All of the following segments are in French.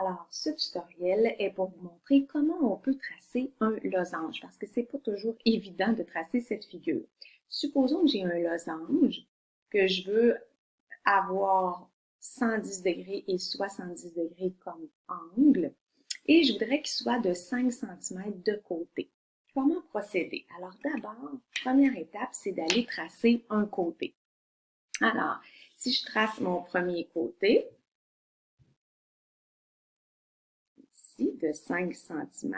Alors, ce tutoriel est pour vous montrer comment on peut tracer un losange, parce que c'est pas toujours évident de tracer cette figure. Supposons que j'ai un losange, que je veux avoir 110 degrés et 70 degrés comme angle, et je voudrais qu'il soit de 5 cm de côté. Comment procéder? Alors d'abord, première étape, c'est d'aller tracer un côté. Alors, si je trace mon premier côté, ici, de 5 cm,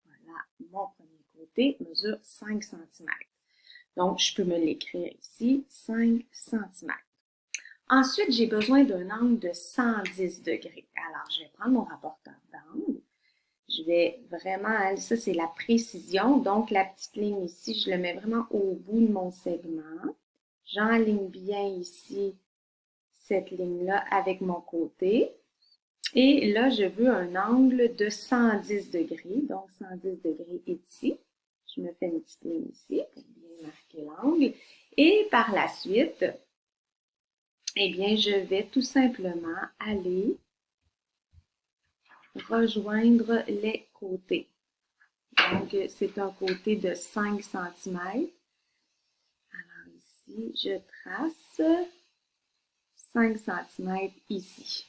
voilà, mon premier côté mesure 5 cm. Donc, je peux me l'écrire ici, 5 cm. Ensuite, j'ai besoin d'un angle de 110 degrés. Alors, je vais prendre mon rapporteur d'angle. Je vais vraiment, ça c'est la précision, donc la petite ligne ici, je le mets vraiment au bout de mon segment. J'enligne bien ici cette ligne-là avec mon côté. Et là, je veux un angle de 110 degrés, donc 110 degrés ici. Je me fais une petite ligne ici pour bien marquer l'angle. Et par la suite, eh bien, je vais tout simplement aller rejoindre les côtés. Donc, c'est un côté de 5 cm. Alors ici, je trace 5 cm ici.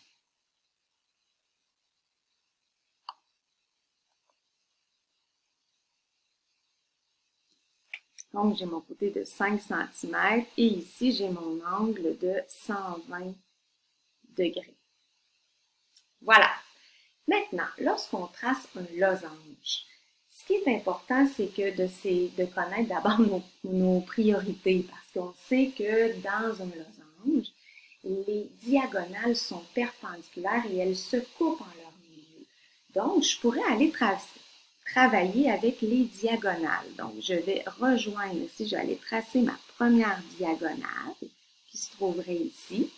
Donc, j'ai mon côté de 5 cm et ici, j'ai mon angle de 120 degrés. Voilà. Maintenant, lorsqu'on trace un losange, ce qui est important, c'est que de connaître d'abord nos priorités parce qu'on sait que dans un losange, les diagonales sont perpendiculaires et elles se coupent en leur milieu. Donc, je pourrais aller travailler avec les diagonales. Donc, je vais rejoindre ici, je vais aller tracer ma première diagonale qui se trouverait ici.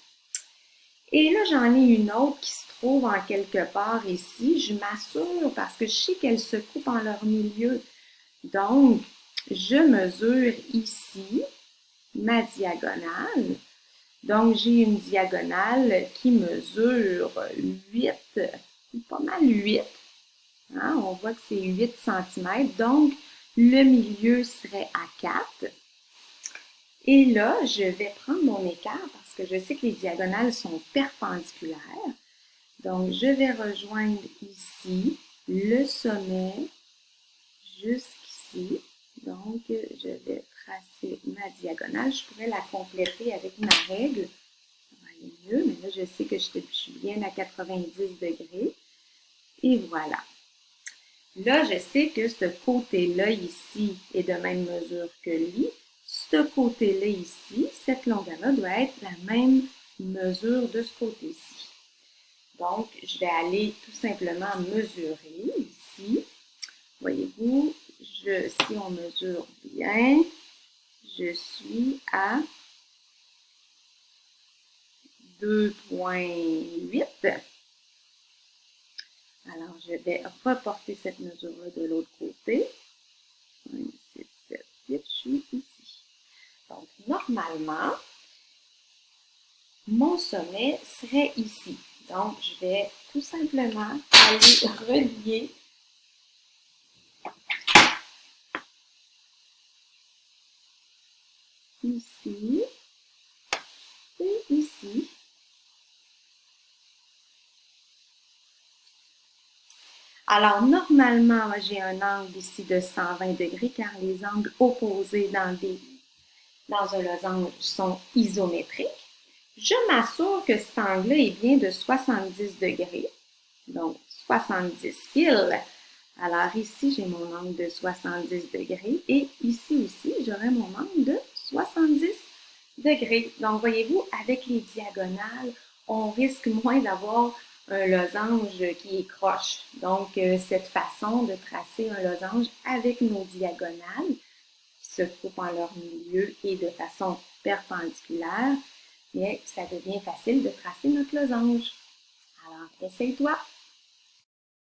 Et là, j'en ai une autre qui se trouve en quelque part ici. Je m'assure parce que je sais qu'elles se coupent en leur milieu. Donc, je mesure ici ma diagonale. Donc, j'ai une diagonale qui mesure 8, pas mal 8. Hein? On voit que c'est 8 cm. Donc, le milieu serait à 4. Et là, je vais prendre mon écart parce que je sais que les diagonales sont perpendiculaires. Donc, je vais rejoindre ici le sommet jusqu'ici. Donc, je vais tracer ma diagonale. Je pourrais la compléter avec ma règle. Ça va aller mieux, mais là, je sais que je suis bien à 90 degrés. Et voilà. Là, je sais que ce côté-là ici est de même mesure que lui. Ce côté-là ici, cette longueur-là doit être la même mesure de ce côté-ci. Donc, je vais aller tout simplement mesurer ici. Voyez-vous, si on mesure bien, je suis à 2,8. Alors, je vais reporter cette mesure-là de l'autre côté. 5, 6, 7, 8, je suis ici. Donc, normalement, mon sommet serait ici. Donc, je vais tout simplement aller relier ici et ici. Alors, normalement, j'ai un angle ici de 120 degrés car les angles opposés dans un losange sont isométriques. Je m'assure que cet angle-là est bien de 70 degrés. Donc, 70 pile. Alors, ici, j'ai mon angle de 70 degrés et ici aussi, j'aurai mon angle de 70 degrés. Donc, voyez-vous, avec les diagonales, on risque moins d'avoir un losange qui est croche. Donc, cette façon de tracer un losange avec nos diagonales qui se coupent en leur milieu et de façon perpendiculaire, bien, ça devient facile de tracer notre losange. Alors, essaye-toi!